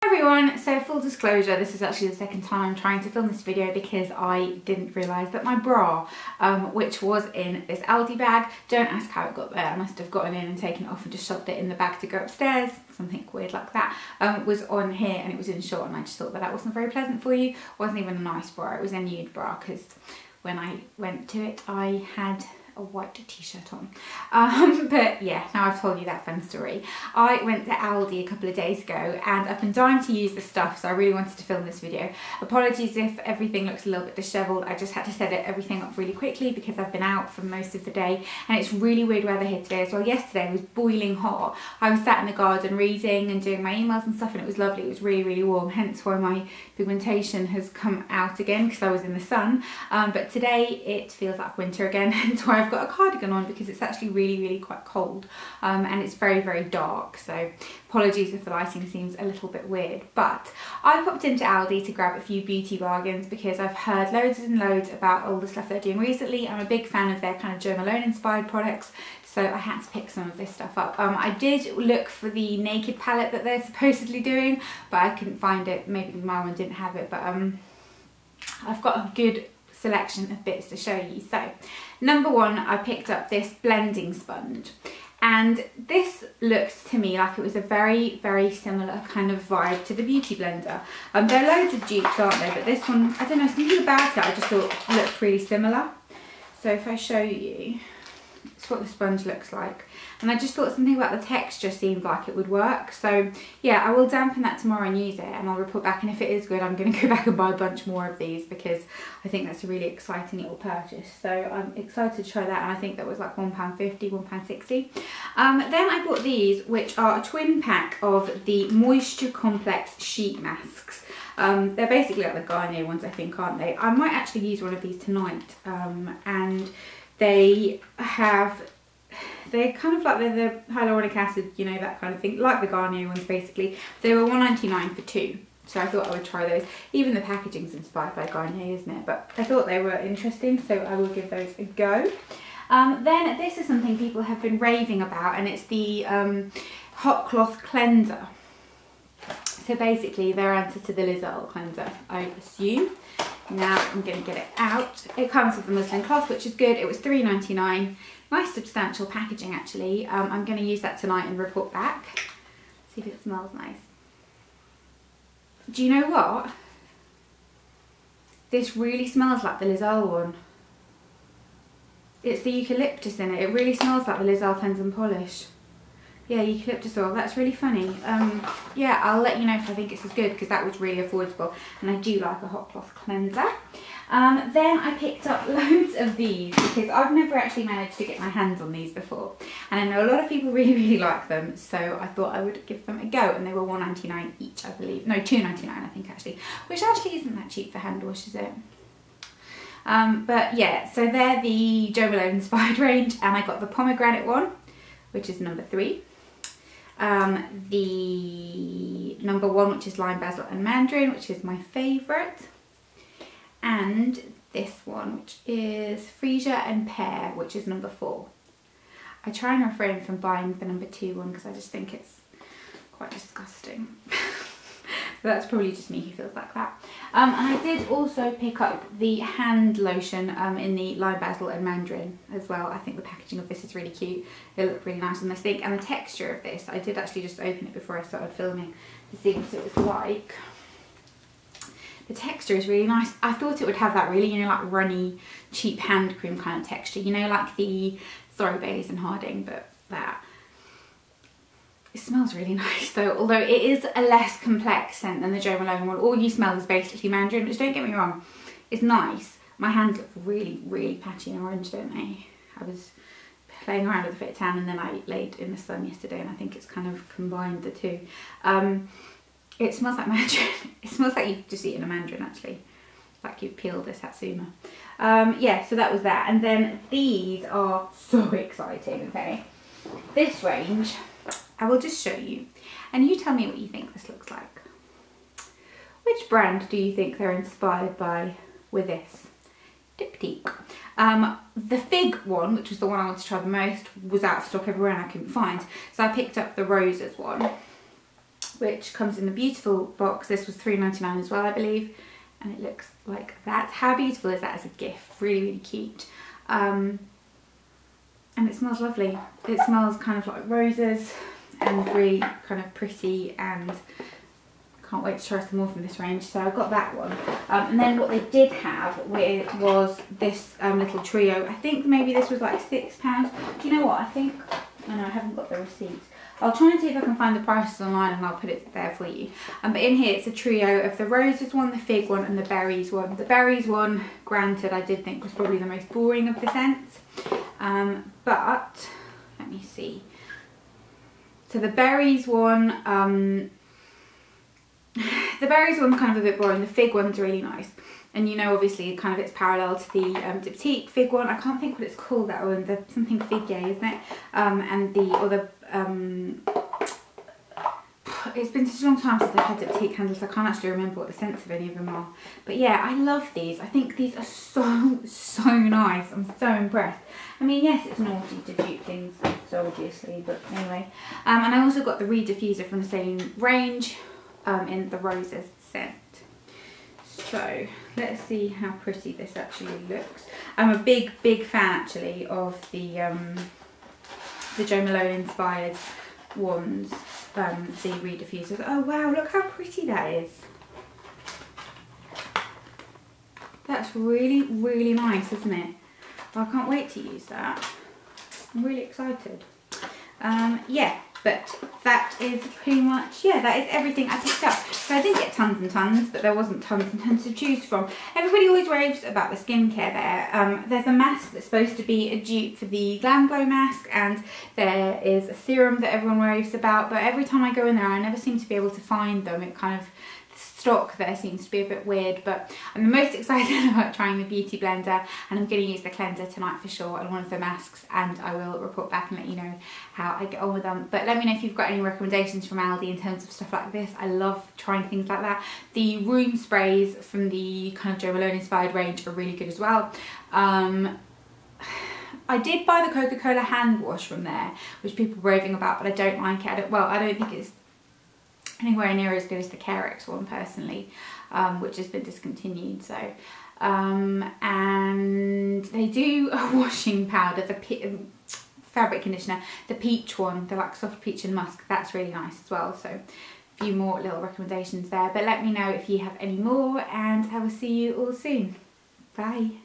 Everyone, so full disclosure, this is actually the second time I'm trying to film this video because I didn't realise that my bra, which was in this Aldi bag, don't ask how it got there, I must have gotten in and taken it off and just shoved it in the bag to go upstairs, something weird like that, was on here and it was in short, and I just thought that wasn't very pleasant for you. It wasn't even a nice bra, it was a nude bra because when I went to it I had a white t-shirt on. But yeah, now I've told you that fun story. I went to Aldi a couple of days ago and I've been dying to use the stuff, so I really wanted to film this video. Apologies if everything looks a little bit dishevelled, I just had to set everything up really quickly because I've been out for most of the day and it's really weird weather here today as well. Yesterday was boiling hot. I was sat in the garden reading and doing my emails and stuff and it was lovely, it was really warm, hence why my pigmentation has come out again because I was in the sun. But today it feels like winter again, hence why I've got a cardigan on because it's actually really quite cold, and it's very dark, so apologies if the lighting seems a little bit weird. But I popped into Aldi to grab a few beauty bargains because I've heard loads and loads about all the stuff they're doing recently. I'm a big fan of their kind of Jo Malone inspired products, so I had to pick some of this stuff up. I did look for the naked palette that they're supposedly doing, but I couldn't find it. Maybe my one didn't have it, but I've got a good selection of bits to show you. So number one, I picked up this blending sponge, and this looks to me like it was a very similar kind of vibe to the beauty blender. There are loads of dupes, aren't there, but this one, I don't know, something about it I just thought looked really similar. So if I show you, it's what the sponge looks like, and I just thought something about the texture seemed like it would work. So yeah, I will dampen that tomorrow and use it and I'll report back, and if it is good I'm going to go back and buy a bunch more of these because I think that's a really exciting little purchase. So I'm excited to try that, and I think that was like £1.50, £1.60. Then I bought these, which are a twin pack of the Moisture Complex sheet masks. They're basically like the Garnier ones, I think, aren't they? I might actually use one of these tonight, and they're kind of like the hyaluronic acid, you know, that kind of thing, like the Garnier ones basically. They were £1.99 for two, so I thought I would try those. Even the packaging's inspired by Garnier, isn't it? But I thought they were interesting, so I will give those a go. Then this is something people have been raving about, and it's the hot cloth cleanser. So basically their answer to the Lizelle cleanser, I assume. Now I'm going to get it out. It comes with a muslin cloth, which is good. It was £3.99. Nice substantial packaging actually. I'm going to use that tonight and report back. See if it smells nice. Do you know what? This really smells like the Lizelle one. It's the eucalyptus in it. It really smells like the Lizelle Cleanse and Polish. Yeah, eucalyptus oil, that's really funny. Yeah, I'll let you know if I think it's as good because that was really affordable and I do like a hot cloth cleanser. Then I picked up loads of these because I've never actually managed to get my hands on these before, and I know a lot of people really like them, so I thought I would give them a go, and they were £1.99 each, I believe. No, £2.99 I think actually, which actually isn't that cheap for hand wash, is it? But yeah, so they're the Jo Malone inspired range, and I got the pomegranate one, which is number 3. The number 1, which is lime, basil and mandarin, which is my favourite, and this one, which is freesia and pear, which is number 4. I try and refrain from buying the number 2 one because I just think it's quite disgusting. But that's probably just me who feels like that. And I did also pick up the hand lotion in the lime, basil and mandarin as well. I think the packaging of this is really cute. It looked really nice on the stick, and the texture of this, I did actually just open it before I started filming to see what it was like. The texture is really nice. I thought it would have that really, you know, like runny, cheap hand cream kind of texture, you know, like the, sorry, Baileys and Harding, but that. It smells really nice though, although it is a less complex scent than the Jo Malone one. All you smell is basically mandarin, which, don't get me wrong, it's nice. My hands look really patchy and orange, don't they? I was playing around with a bit of tan and then I laid in the sun yesterday, and I think it's kind of combined the two. It smells like mandarin. It smells like you've just eaten a mandarin actually, like you've peeled a satsuma. Yeah, so that was that. And then these are so exciting, okay? This range, I will just show you and you tell me what you think this looks like. Which brand do you think they're inspired by with this? Diptyque. The fig one, which was the one I wanted to try the most, was out of stock everywhere and I couldn't find. So I picked up the roses one. which comes in a beautiful box. This was £3.99 as well, I believe, and it looks like that. How beautiful is that as a gift? Really, really cute. And it smells lovely. It smells kind of like roses and really kind of pretty, and can't wait to try some more from this range. So I got that one. And then what they did have was this little trio. I think maybe this was like £6. Do you know what? I know I haven't got the receipts. I'll try and see if I can find the prices online and I'll put it there for you. But in here it's a trio of the roses one, the fig one and the berries one. The berries one, granted, I did think was probably the most boring of the scents. But let me see. So the berries one, kind of a bit boring. The fig one's really nice. And you know, obviously, kind of it's parallel to the Diptyque fig one. I can't think what it's called, that one. The something figuier, isn't it? And the other, it's been such a long time since I've had Diptyque candles, I can't actually remember what the scents of any of them are. But yeah, I love these. I think these are so nice. I'm so impressed. I mean, yes, it's naughty to dupe things, so obviously, but anyway. And I also got the Reed diffuser from the same range in the roses scent. So let's see how pretty this actually looks. I'm a big fan actually of the Jo Malone inspired ones, the Reed diffusers. Oh wow, look how pretty that is. That's really nice, isn't it? Well, I can't wait to use that. I'm really excited. Yeah, but that is pretty much, yeah, that is everything I picked up. So I did get tons and tons, but there wasn't tons and tons to choose from. Everybody always raves about the skincare there. There's a mask that's supposed to be a dupe for the Glam Glow mask, and there is a serum that everyone raves about, but every time I go in there I never seem to be able to find them. It kind of, stock there seems to be a bit weird, but I'm the most excited about trying the beauty blender, and I'm going to use the cleanser tonight for sure and one of the masks, and I will report back and let you know how I get on with them. But let me know if you've got any recommendations from Aldi in terms of stuff like this. I love trying things like that. The room sprays from the kind of Jo Malone inspired range are really good as well. I did buy the Coca-Cola hand wash from there, which people are raving about, but I don't like it. I don't think it's anywhere near as good as the Carex one personally, which has been discontinued. So and they do a washing powder, the fabric conditioner, the peach one, the like soft peach and musk, that's really nice as well. So a few more little recommendations there, but let me know if you have any more, and I will see you all soon. Bye.